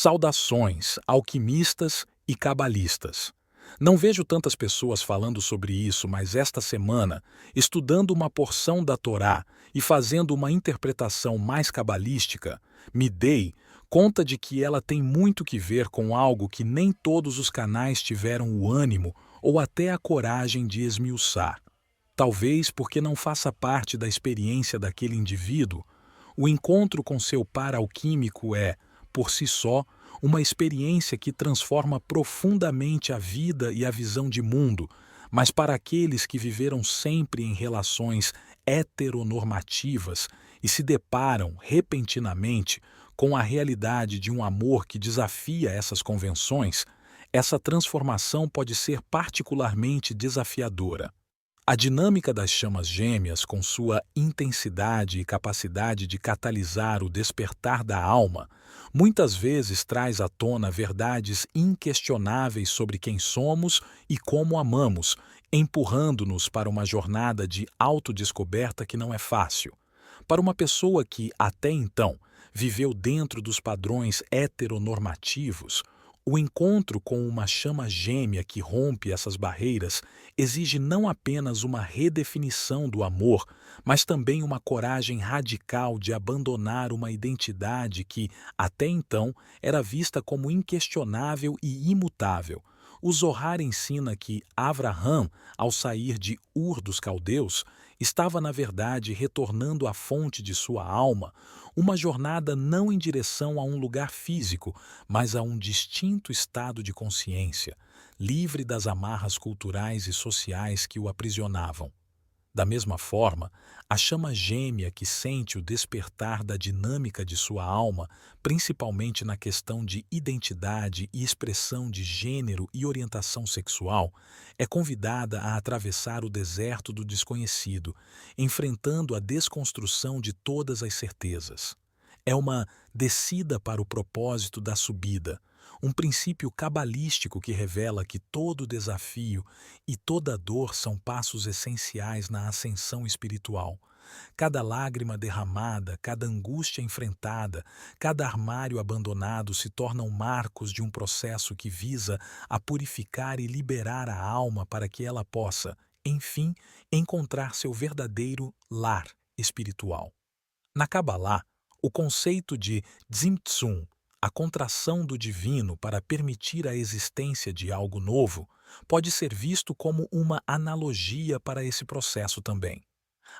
Saudações, alquimistas e cabalistas. Não vejo tantas pessoas falando sobre isso, mas esta semana, estudando uma porção da Torá e fazendo uma interpretação mais cabalística, me dei conta de que ela tem muito que ver com algo que nem todos os canais tiveram o ânimo ou até a coragem de esmiuçar. Talvez porque não faça parte da experiência daquele indivíduo, o encontro com seu par alquímico é, por si só, uma experiência que transforma profundamente a vida e a visão de mundo, mas para aqueles que viveram sempre em relações heteronormativas e se deparam repentinamente com a realidade de um amor que desafia essas convenções, essa transformação pode ser particularmente desafiadora. A dinâmica das chamas gêmeas, com sua intensidade e capacidade de catalisar o despertar da alma, muitas vezes traz à tona verdades inquestionáveis sobre quem somos e como amamos, empurrando-nos para uma jornada de autodescoberta que não é fácil. Para uma pessoa que, até então, viveu dentro dos padrões heteronormativos, o encontro com uma chama gêmea que rompe essas barreiras exige não apenas uma redefinição do amor, mas também uma coragem radical de abandonar uma identidade que, até então, era vista como inquestionável e imutável. O Zohar ensina que Avraham, ao sair de Ur dos Caldeus, estava na verdade retornando à fonte de sua alma, uma jornada não em direção a um lugar físico, mas a um distinto estado de consciência, livre das amarras culturais e sociais que o aprisionavam. Da mesma forma, a chama gêmea que sente o despertar da dinâmica de sua alma, principalmente na questão de identidade e expressão de gênero e orientação sexual, é convidada a atravessar o deserto do desconhecido, enfrentando a desconstrução de todas as certezas. É uma descida para o propósito da subida, um princípio cabalístico que revela que todo desafio e toda dor são passos essenciais na ascensão espiritual. Cada lágrima derramada, cada angústia enfrentada, cada armário abandonado se tornam marcos de um processo que visa a purificar e liberar a alma para que ela possa, enfim, encontrar seu verdadeiro lar espiritual. Na Cabalá, o conceito de Tzimtzum, a contração do divino para permitir a existência de algo novo, pode ser visto como uma analogia para esse processo também.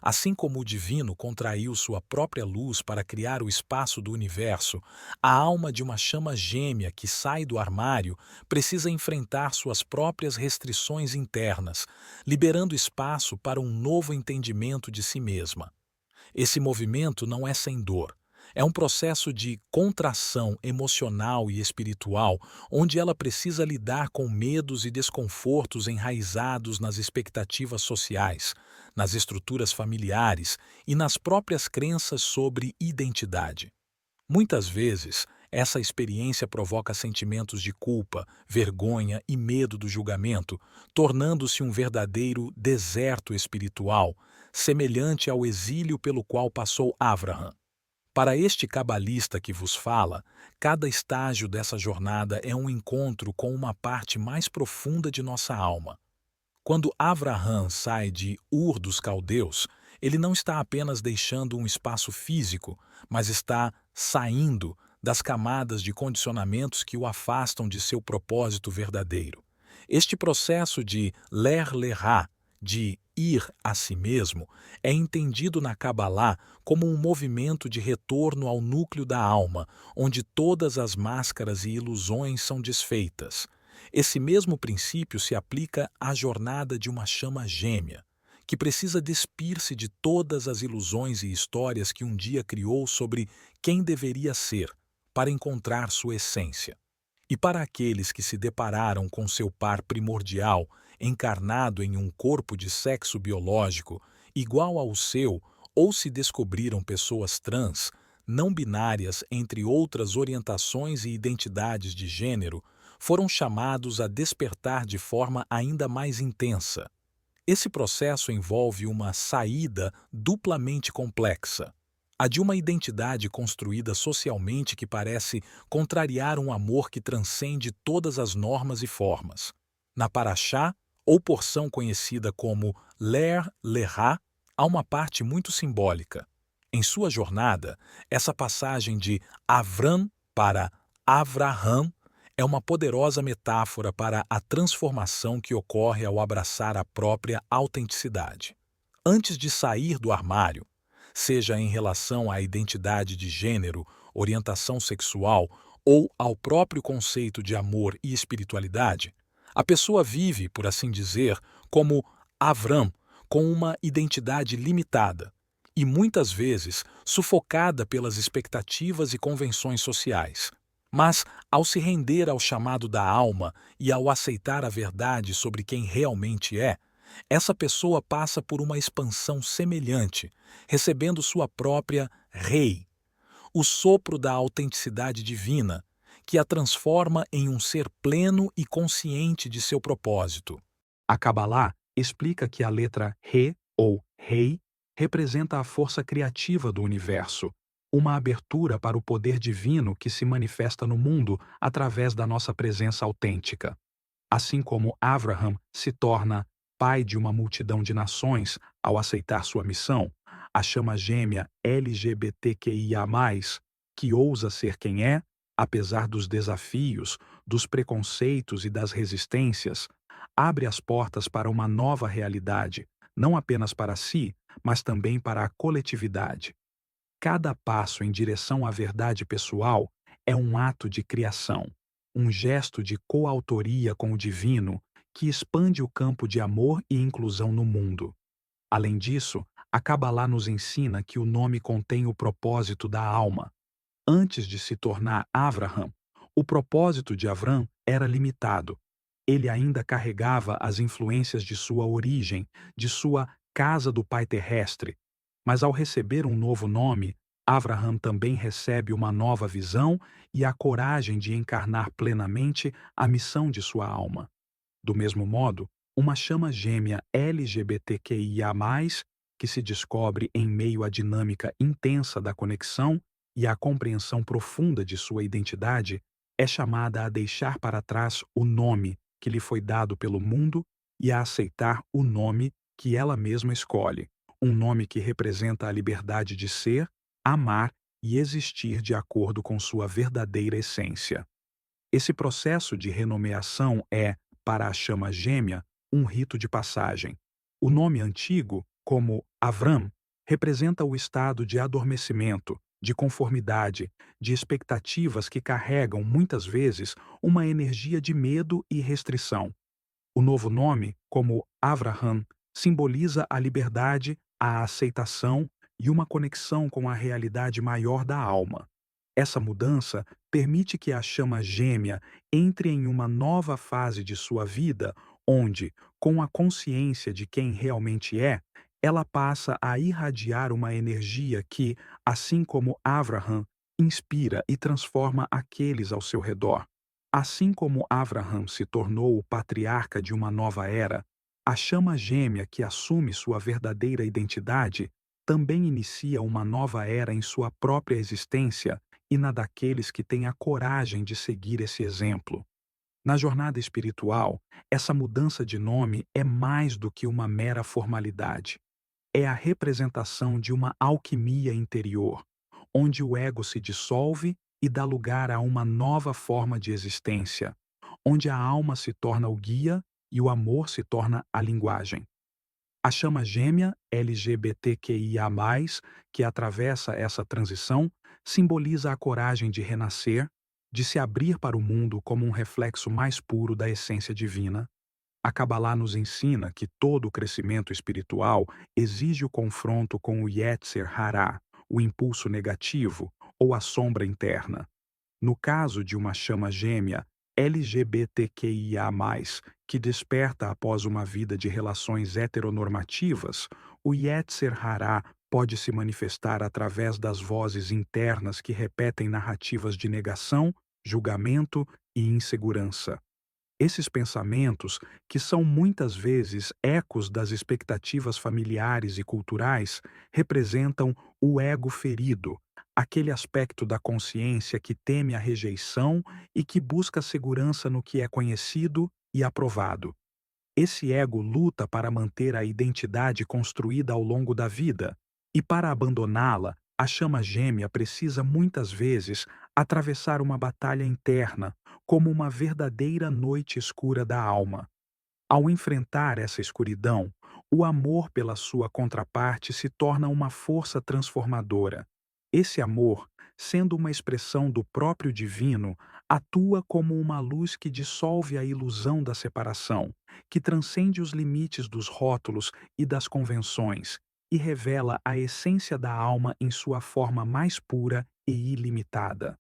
Assim como o divino contraiu sua própria luz para criar o espaço do universo, a alma de uma chama gêmea que sai do armário precisa enfrentar suas próprias restrições internas, liberando espaço para um novo entendimento de si mesma. Esse movimento não é sem dor. É um processo de contração emocional e espiritual, onde ela precisa lidar com medos e desconfortos enraizados nas expectativas sociais, nas estruturas familiares e nas próprias crenças sobre identidade. Muitas vezes, essa experiência provoca sentimentos de culpa, vergonha e medo do julgamento, tornando-se um verdadeiro deserto espiritual, semelhante ao exílio pelo qual passou Avraham. Para este cabalista que vos fala, cada estágio dessa jornada é um encontro com uma parte mais profunda de nossa alma. Quando Avraham sai de Ur dos Caldeus, ele não está apenas deixando um espaço físico, mas está saindo das camadas de condicionamentos que o afastam de seu propósito verdadeiro. Este processo de ler lerá, de ir a si mesmo, é entendido na Cabalá como um movimento de retorno ao núcleo da alma, onde todas as máscaras e ilusões são desfeitas. Esse mesmo princípio se aplica à jornada de uma chama gêmea, que precisa despir-se de todas as ilusões e histórias que um dia criou sobre quem deveria ser, para encontrar sua essência. E para aqueles que se depararam com seu par primordial, encarnado em um corpo de sexo biológico igual ao seu, ou se descobriram pessoas trans, não binárias entre outras orientações e identidades de gênero, foram chamados a despertar de forma ainda mais intensa. Esse processo envolve uma saída duplamente complexa. A de uma identidade construída socialmente que parece contrariar um amor que transcende todas as normas e formas. Na Paraxá, ou porção conhecida como Ler Lerá, há uma parte muito simbólica. Em sua jornada, essa passagem de Avram para Avraham é uma poderosa metáfora para a transformação que ocorre ao abraçar a própria autenticidade. Antes de sair do armário, seja em relação à identidade de gênero, orientação sexual ou ao próprio conceito de amor e espiritualidade, a pessoa vive, por assim dizer, como Avram, com uma identidade limitada e muitas vezes sufocada pelas expectativas e convenções sociais. Mas, ao se render ao chamado da alma e ao aceitar a verdade sobre quem realmente é, essa pessoa passa por uma expansão semelhante, recebendo sua própria rei, o sopro da autenticidade divina, que a transforma em um ser pleno e consciente de seu propósito. A Kabbalah explica que a letra Re, ou Rei, representa a força criativa do universo, uma abertura para o poder divino que se manifesta no mundo através da nossa presença autêntica. Assim como Avraham se torna pai de uma multidão de nações ao aceitar sua missão, a chama gêmea LGBTQIA+, que ousa ser quem é, apesar dos desafios, dos preconceitos e das resistências, abre as portas para uma nova realidade, não apenas para si, mas também para a coletividade. Cada passo em direção à verdade pessoal é um ato de criação, um gesto de coautoria com o divino que expande o campo de amor e inclusão no mundo. Além disso, a Kabbalah nos ensina que o nome contém o propósito da alma. Antes de se tornar Avraham, o propósito de Avram era limitado. Ele ainda carregava as influências de sua origem, de sua casa do pai terrestre. Mas ao receber um novo nome, Avraham também recebe uma nova visão e a coragem de encarnar plenamente a missão de sua alma. Do mesmo modo, uma chama gêmea LGBTQIA+, que se descobre em meio à dinâmica intensa da conexão e à compreensão profunda de sua identidade, é chamada a deixar para trás o nome que lhe foi dado pelo mundo e a aceitar o nome que ela mesma escolhe, um nome que representa a liberdade de ser, amar e existir de acordo com sua verdadeira essência. Esse processo de renomeação é, para a chama gêmea, um rito de passagem. O nome antigo, como Avram, representa o estado de adormecimento, de conformidade, de expectativas que carregam, muitas vezes, uma energia de medo e restrição. O novo nome, como Avraham, simboliza a liberdade, a aceitação e uma conexão com a realidade maior da alma. Essa mudança permite que a chama gêmea entre em uma nova fase de sua vida, onde, com a consciência de quem realmente é, ela passa a irradiar uma energia que, assim como Avraham, inspira e transforma aqueles ao seu redor. Assim como Avraham se tornou o patriarca de uma nova era, a chama gêmea que assume sua verdadeira identidade também inicia uma nova era em sua própria existência e na daqueles que têm a coragem de seguir esse exemplo. Na jornada espiritual, essa mudança de nome é mais do que uma mera formalidade. É a representação de uma alquimia interior, onde o ego se dissolve e dá lugar a uma nova forma de existência, onde a alma se torna o guia e o amor se torna a linguagem. A chama gêmea LGBTQIA+, que atravessa essa transição, simboliza a coragem de renascer, de se abrir para o mundo como um reflexo mais puro da essência divina. A Kabbalah nos ensina que todo o crescimento espiritual exige o confronto com o Yetzer Hará, o impulso negativo ou a sombra interna. No caso de uma chama gêmea LGBTQIA+, que desperta após uma vida de relações heteronormativas, o Yetzer Hará pode se manifestar através das vozes internas que repetem narrativas de negação, julgamento e insegurança. Esses pensamentos, que são muitas vezes ecos das expectativas familiares e culturais, representam o ego ferido, aquele aspecto da consciência que teme a rejeição e que busca segurança no que é conhecido e aprovado. Esse ego luta para manter a identidade construída ao longo da vida, e para abandoná-la, a chama gêmea precisa muitas vezes atravessar uma batalha interna, como uma verdadeira noite escura da alma. Ao enfrentar essa escuridão, o amor pela sua contraparte se torna uma força transformadora. Esse amor, sendo uma expressão do próprio divino, atua como uma luz que dissolve a ilusão da separação, que transcende os limites dos rótulos e das convenções e revela a essência da alma em sua forma mais pura e ilimitada.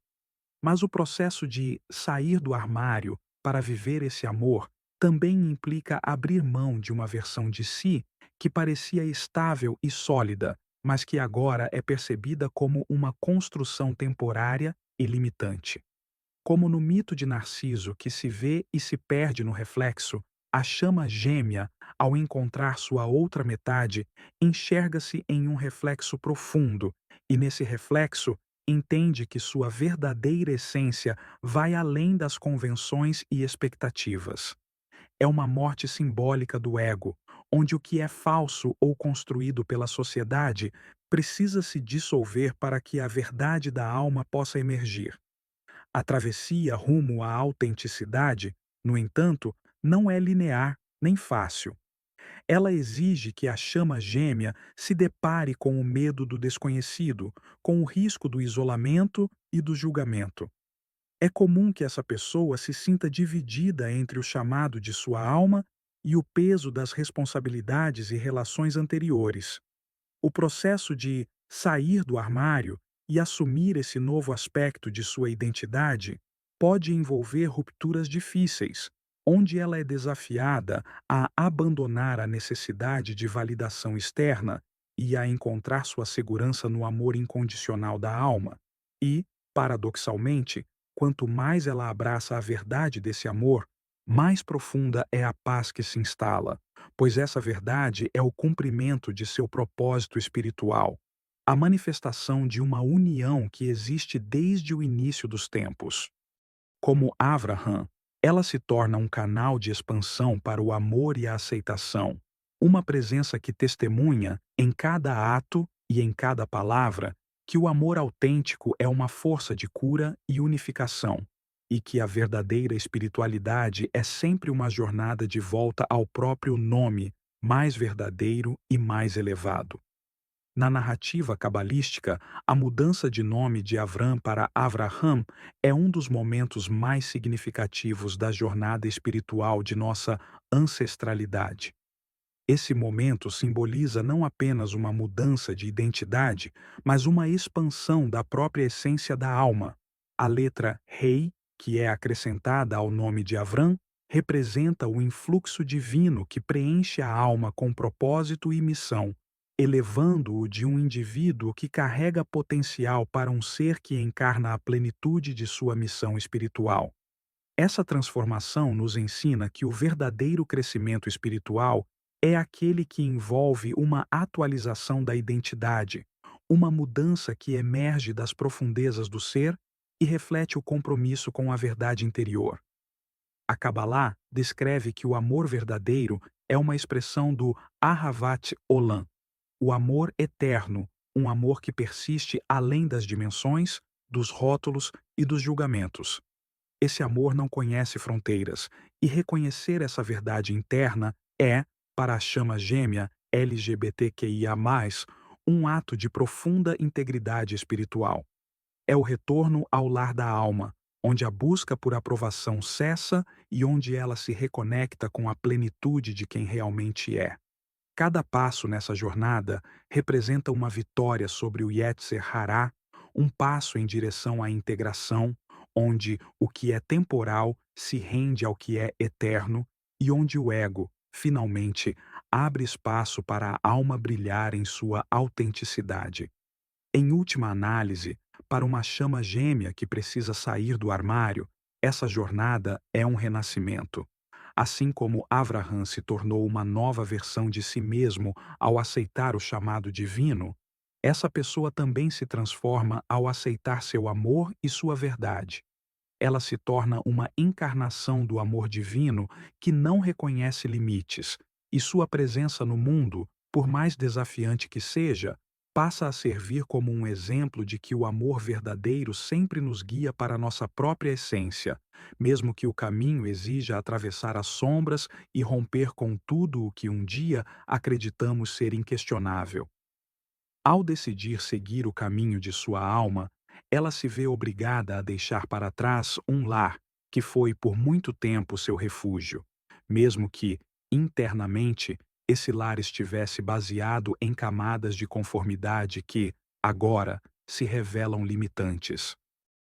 Mas o processo de sair do armário para viver esse amor também implica abrir mão de uma versão de si que parecia estável e sólida, mas que agora é percebida como uma construção temporária e limitante. Como no mito de Narciso, que se vê e se perde no reflexo, a chama gêmea, ao encontrar sua outra metade, enxerga-se em um reflexo profundo, e nesse reflexo entende que sua verdadeira essência vai além das convenções e expectativas. É uma morte simbólica do ego, onde o que é falso ou construído pela sociedade precisa se dissolver para que a verdade da alma possa emergir. A travessia rumo à autenticidade, no entanto, não é linear nem fácil. Ela exige que a chama gêmea se depare com o medo do desconhecido, com o risco do isolamento e do julgamento. É comum que essa pessoa se sinta dividida entre o chamado de sua alma e o peso das responsabilidades e relações anteriores. O processo de sair do armário e assumir esse novo aspecto de sua identidade pode envolver rupturas difíceis, onde ela é desafiada a abandonar a necessidade de validação externa e a encontrar sua segurança no amor incondicional da alma. E, paradoxalmente, quanto mais ela abraça a verdade desse amor, mais profunda é a paz que se instala, pois essa verdade é o cumprimento de seu propósito espiritual, a manifestação de uma união que existe desde o início dos tempos. Como Avraham, ela se torna um canal de expansão para o amor e a aceitação, uma presença que testemunha, em cada ato e em cada palavra, que o amor autêntico é uma força de cura e unificação, e que a verdadeira espiritualidade é sempre uma jornada de volta ao próprio nome, mais verdadeiro e mais elevado. Na narrativa cabalística, a mudança de nome de Avram para Avraham é um dos momentos mais significativos da jornada espiritual de nossa ancestralidade. Esse momento simboliza não apenas uma mudança de identidade, mas uma expansão da própria essência da alma. A letra Rei, que é acrescentada ao nome de Avram, representa o influxo divino que preenche a alma com propósito e missão, elevando-o de um indivíduo que carrega potencial para um ser que encarna a plenitude de sua missão espiritual. Essa transformação nos ensina que o verdadeiro crescimento espiritual é aquele que envolve uma atualização da identidade, uma mudança que emerge das profundezas do ser e reflete o compromisso com a verdade interior. A Kabbalah descreve que o amor verdadeiro é uma expressão do Ahavat Olam, o amor eterno, um amor que persiste além das dimensões, dos rótulos e dos julgamentos. Esse amor não conhece fronteiras, e reconhecer essa verdade interna é, para a chama gêmea LGBTQIA+, um ato de profunda integridade espiritual. É o retorno ao lar da alma, onde a busca por aprovação cessa e onde ela se reconecta com a plenitude de quem realmente é. Cada passo nessa jornada representa uma vitória sobre o Yetzer Hará, um passo em direção à integração, onde o que é temporal se rende ao que é eterno e onde o ego, finalmente, abre espaço para a alma brilhar em sua autenticidade. Em última análise, para uma chama gêmea que precisa sair do armário, Essa jornada é um renascimento. Assim como Avraham se tornou uma nova versão de si mesmo ao aceitar o chamado divino, essa pessoa também se transforma ao aceitar seu amor e sua verdade. Ela se torna uma encarnação do amor divino que não reconhece limites, e sua presença no mundo, por mais desafiante que seja, passa a servir como um exemplo de que o amor verdadeiro sempre nos guia para a nossa própria essência, mesmo que o caminho exija atravessar as sombras e romper com tudo o que um dia acreditamos ser inquestionável. Ao decidir seguir o caminho de sua alma, ela se vê obrigada a deixar para trás um lar que foi por muito tempo seu refúgio, mesmo que, internamente, esse lar estivesse baseado em camadas de conformidade que, agora, se revelam limitantes.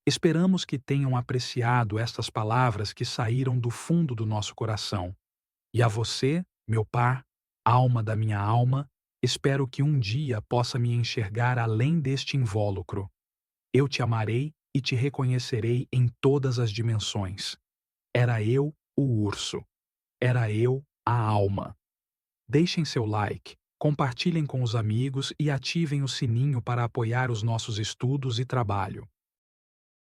Esperamos que tenham apreciado estas palavras que saíram do fundo do nosso coração. E a você, meu par, alma da minha alma, espero que um dia possa me enxergar além deste invólucro. Eu te amarei e te reconhecerei em todas as dimensões. Era eu o urso. Era eu a alma. Deixem seu like, compartilhem com os amigos e ativem o sininho para apoiar os nossos estudos e trabalho.